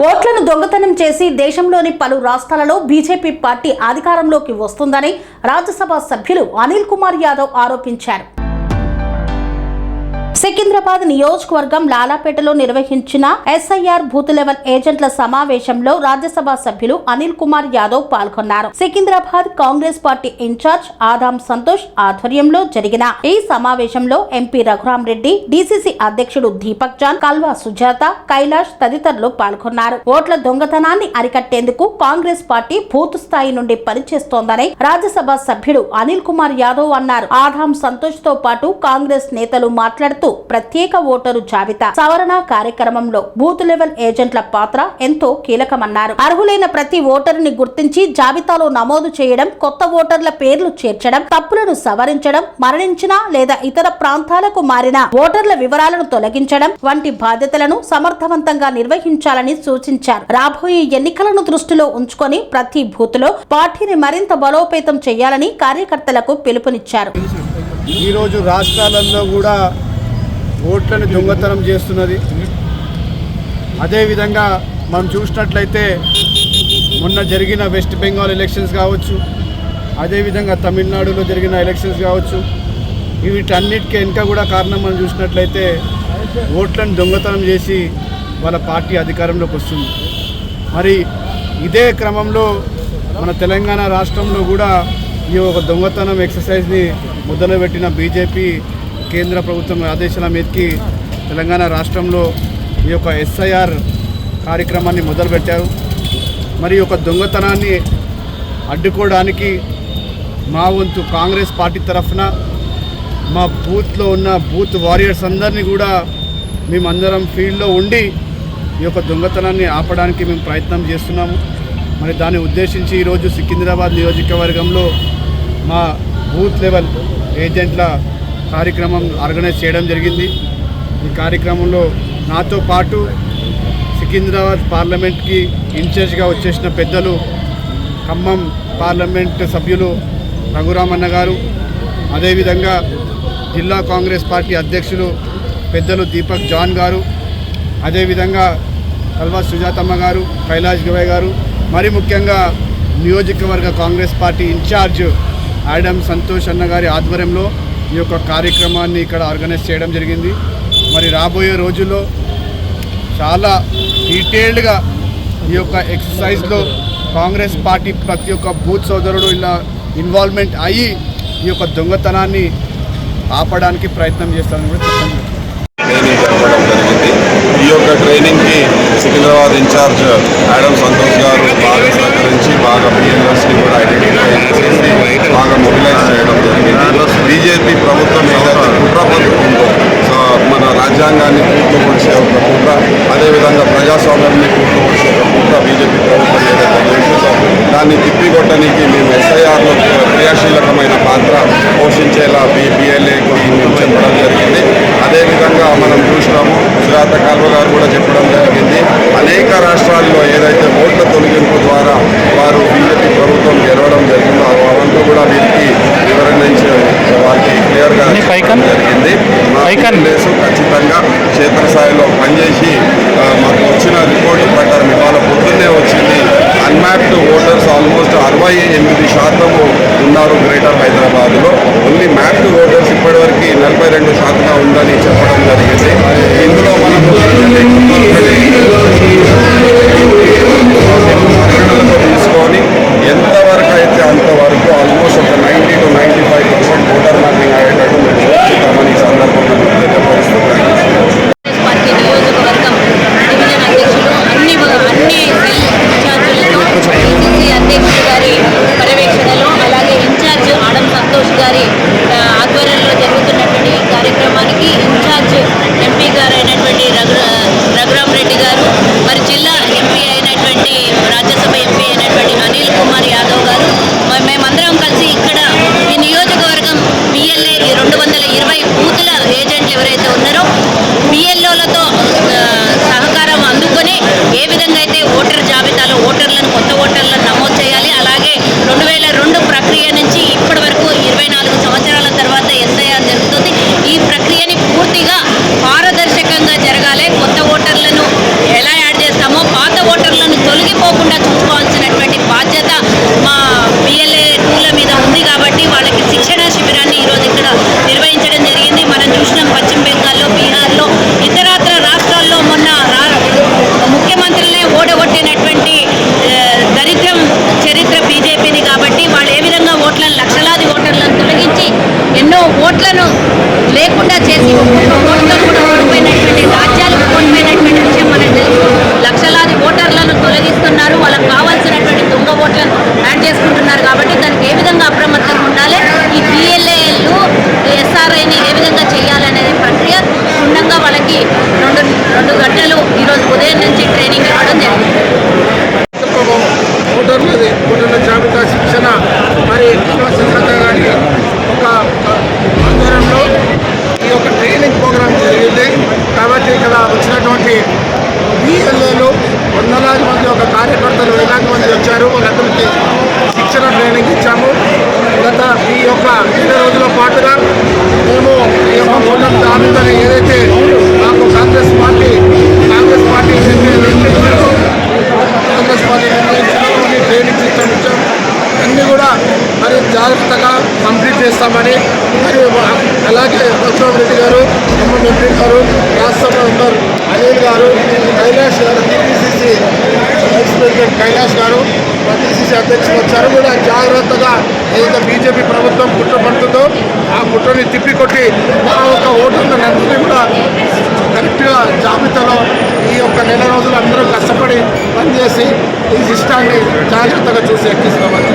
ఓట్లను దొంగతనం చేసి దేశంలోని పలు రాష్ట్రాలలో బీజేపీ పార్టీ అధికారంలోకి వస్తుందని రాజ్యసభ సభ్యులు అనిల్ కుమార్ యాదవ్ ఆరోపించారు. సికింద్రాబాద్ నియోజకవర్గం లాలాపేటలో నిర్వహించిన ఎస్ఐఆర్ బూత్ లెవెల్ ఏజెంట్ల సమావేశంలో రాజ్యసభ సభ్యులు అనిల్ కుమార్ యాదవ్ పాల్గొన్నారు. సికింద్రాబాద్ కాంగ్రెస్ పార్టీ ఇన్ఛార్జ్ ఆదాం సంతోష్ ఆధ్వర్యంలో జరిగిన ఈ సమావేశంలో ఎంపీ రఘురామ్ రెడ్డి, డీసీసీ అధ్యక్షుడు దీపక్ జాన్, కల్వా సుజాత, కైలాష్ తదితరులు పాల్గొన్నారు. ఓట్ల దొంగతనాన్ని అరికట్టేందుకు కాంగ్రెస్ పార్టీ బూత్ స్థాయి నుండి పనిచేస్తోందని రాజ్యసభ సభ్యుడు అనిల్ కుమార్ యాదవ్ అన్నారు. ఆదాం సంతోష్ తో పాటు కాంగ్రెస్ నేతలు మాట్లాడుతూ ప్రత్యేక ఓటరు జాబితా సవరణ కార్యక్రమంలో బూత్ లెవెల్ ఏజెంట్ల పాత్ర ఎంతో కీలకమన్నారు. అర్హులైన ప్రతి ఓటరుని గుర్తించి జాబితాలో నమోదు చేయడం, కొత్త ఓటర్ల పేర్లు చేర్చడం, తప్పులను సవరించడం, మరణించిన లేదా ఇతర ప్రాంతాలకు మారిన ఓటర్ల వివరాలను తొలగించడం వంటి బాధ్యతలను సమర్థవంతంగా నిర్వహించాలని సూచించారు. రాబోయే ఎన్నికలను దృష్టిలో ఉంచుకొని ప్రతి బూత్ లో పార్టీని మరింత బలోపేతం చేయాలని కార్యకర్తలకు పిలుపునిచ్చారు. ఈ రోజు రాష్ట్రాలలో కూడా ఓట్లను దొంగతనం చేస్తున్నది. అదేవిధంగా మనం చూసినట్లయితే మొన్న జరిగిన వెస్ట్ బెంగాల్ ఎలక్షన్స్ కావచ్చు, అదేవిధంగా తమిళనాడులో జరిగిన ఎలక్షన్స్ కావచ్చు, వీటన్నిటికీ వెనుక కూడా కారణం మనం చూసినట్లయితే ఓట్లను దొంగతనం చేసి వాళ్ళ పార్టీ అధికారంలోకి వస్తుంది. మరి ఇదే క్రమంలో మన తెలంగాణ రాష్ట్రంలో కూడా ఈ ఒక దొంగతనం ఎక్సర్సైజ్ని మొదలుపెట్టిన బీజేపీ కేంద్ర ప్రభుత్వం ఆదేశాల మీదకి తెలంగాణ రాష్ట్రంలో ఈ యొక్క ఎస్ఐఆర్ కార్యక్రమాన్ని మొదలుపెట్టారు. మరి ఒక దొంగతనాన్ని అడ్డుకోవడానికి మా వంతు కాంగ్రెస్ పార్టీ తరఫున మా బూత్లో ఉన్న బూత్ వారియర్స్ అందరినీ కూడా మేమందరం ఫీల్డ్లో ఉండి ఈ యొక్క దొంగతనాన్ని ఆపడానికి మేము ప్రయత్నం చేస్తున్నాము. మరి దాన్ని ఉద్దేశించి ఈరోజు సికింద్రాబాద్ నియోజకవర్గంలో మా బూత్ లెవెల్ ఏజెంట్ల కార్యక్రమం ఆర్గనైజ్ చేయడం జరిగింది. ఈ కార్యక్రమంలో నాతో పాటు సికింద్రాబాద్ పార్లమెంట్కి ఇన్ఛార్జ్గా వచ్చేసిన పెద్దలు, ఖమ్మం పార్లమెంట్ సభ్యులు రఘురామన్న గారు, అదేవిధంగా జిల్లా కాంగ్రెస్ పార్టీ అధ్యక్షులు పెద్దలు దీపక్ జాన్ గారు, అదేవిధంగా కల్వా సుజాతమ్మ గారు, కైలాష్ గవయ్ గారు, మరి ముఖ్యంగా నియోజకవర్గ కాంగ్రెస్ పార్టీ ఇన్ఛార్జ్ ఆదాం సంతోష్ అన్న గారి ఆధ్వర్యంలో ఈ యొక్క కార్యక్రమాన్ని ఇక్కడ ఆర్గనైజ్ చేయడం జరిగింది. మరి రాబోయే రోజుల్లో చాలా డీటెయిల్డ్గా ఈ యొక్క ఎక్సర్సైజ్లో కాంగ్రెస్ పార్టీ ప్రతి ఒక్క బూత్ సోదరుడు ఇలా ఇన్వాల్వ్మెంట్ అయ్యి ఈ యొక్క దొంగతనాన్ని ఆపడానికి ప్రయత్నం చేస్తారని కూడా చెప్పండి. ట్రైనింగ్ జరపడం జరిగింది. ఈ యొక్క ట్రైనింగ్కి సికింద్రాబాద్ ఇన్ఛార్జ్ ఆదాం సంతోష్ గారు బాగా సహకరించి బాగా బిఎల్ఎస్ని కూడా ఐడెంటిఫై చేసి బాగా మొబిలైజ్ చేయడం జరిగింది. బీజేపీ ప్రభుత్వం ఏదైతే కుట్ర పలుకుందో మన రాజ్యాంగాన్ని కూర్చోవలసే ఒక కుట్ర, అదేవిధంగా ప్రజాస్వామ్యాన్ని కూర్చోవలసే ఒక కుట్ర బీజేపీ ప్రభుత్వం ఏదైతే చేసిందో దాన్ని తిప్పికొట్టడానికి మేము ఎస్ఐఆర్లో క్రియాశీలకమైన పాత్ర పోషించేలా బిఎల్ఏకు మేము చెప్పడం జరిగింది. అదేవిధంగా మనం చూసినాము, సుజాత కల్వ గారు కూడా చెప్పడం జరిగింది. అనేక రాష్ట్రాల్లో ఏదైతే ఓట్ల తొలగింపు ద్వారా వారు బీజేపీ ప్రభుత్వం గెలవడం జరిగిందో అవంతా కూడా వీరికి వివరణ వారికి క్లియర్గా జరిగింది. ఖచ్చితంగా క్షేత్రస్థాయిలో పనిచేసి మాకు వచ్చిన రిపోర్టు ప్రకారం ఇవాళ పొద్దున్నే వచ్చింది. అన్మ్యాప్డ్ ఓటర్స్ ఆల్మోస్ట్ 68% ఉన్నారు గ్రేటర్ హైదరాబాద్లో. ఓన్లీ మ్యాప్డ్ ఓటర్స్ ఇప్పటివరకు 42% ఉందని చెప్పడం జరిగింది. ఇందులో మనకు పరిగణనలో తీసుకొని ఎంతవరకు అయితే అంతవరకు ఆల్మోస్ట్ ఒక 90 to 95% ఓటర్ మ్యాపింగ్ అయ్యేటట్టు మేము చూస్తామని ఈ సందర్భంగా తెలియపరుస్తున్నాం. పార్టీ నియోజకవర్గం డివిజన్ అధ్యక్షులు అన్ని ఇన్ఛార్జీలతో డీసీసీ అధ్యక్షుడు గారి పర్యవేక్షణలో, అలాగే ఇన్ఛార్జ్ ఆదాం సంతోష్ గారి ఆధ్వర్యంలో జరుగుతున్నటువంటి కార్యక్రమానికి ఇన్ఛార్జ్ ఎంపీ గారు అయినటువంటి రఘురామ్ రెడ్డి గారు, లేకుండా చేసి ఒక్కొక్క ఓటుతో కూడా ఓడిపోయినటువంటి రాజ్యాలకు ఓడిపోయినటువంటి విషయం మనకు తెలుసు. లక్షలాది ఓటర్లను తొలగిస్తున్నారు, వాళ్ళకి కావాల్సినటువంటి దొంగ ఓట్లను యాడ్ చేసుకుంటున్నారు. కాబట్టి దానికి ఏ విధంగా అప్రమత్తంగా ఉండాలి, ఈ బిఎల్ఏలు ఎస్ఆర్ఐని ఏ విధంగా చేయాలనే ప్రక్రియ క్షుణ్ణంగా వాళ్ళకి రెండు గంటలు ఈరోజు ఉదయం నుంచి ట్రైనింగ్ ఇవ్వడం జరిగింది. ఓటర్ల జాబితా శిక్షణ మరి గారి ఒక ఆధ్వర్యంలో ఈ యొక్క ట్రైనింగ్ ప్రోగ్రామ్ జరిగింది. కాబట్టి ఇక్కడ వచ్చినటువంటి బిఎల్ఏలు వందలాది మంది ఒక కార్యకర్తలు వేలాది మంది వచ్చారు. వాళ్ళందరికీ శిక్షణ ట్రైనింగ్ ఇచ్చాము. గత ఈ యొక్క 2 రోజుల పాటుగా మేము ఈ యొక్క ఓటర్ జాబితాని ఏదైతే మాకు కాంగ్రెస్ పార్టీ నిర్ణయించారో ట్రైనింగ్ సిస్టమ్ ఇచ్చాం. అన్నీ కూడా మరి జాగ్రత్తగా కంప్లీట్ చేస్తామని మరి అలాగే బసవరాజ్ రెడ్డి గారు, ఖమ్మం ఎంపీ గారు, రాజ్యసభ మెంబర్ అనిల్ గారు, కైలాష్ గారు, టీపీసీసీ వైస్ ప్రెసిడెంట్ కైలాష్ గారు, టీసీసీ అధ్యక్షులు వచ్చారు. కూడా జాగ్రత్తగా ఏదైతే బీజేపీ ప్రభుత్వం కుట్ర పడుతుందో ఆ కుట్రని తిప్పికొట్టి ఆ ఒక ఓటర్లందరినీ కూడా కరెక్ట్గా జాబితాలో ఈ యొక్క 1 నెల రోజులు అందరూ కష్టపడి పనిచేసి ఈ సిస్టాన్ని జాగ్రత్తగా చూసి ఎక్కిస్తామని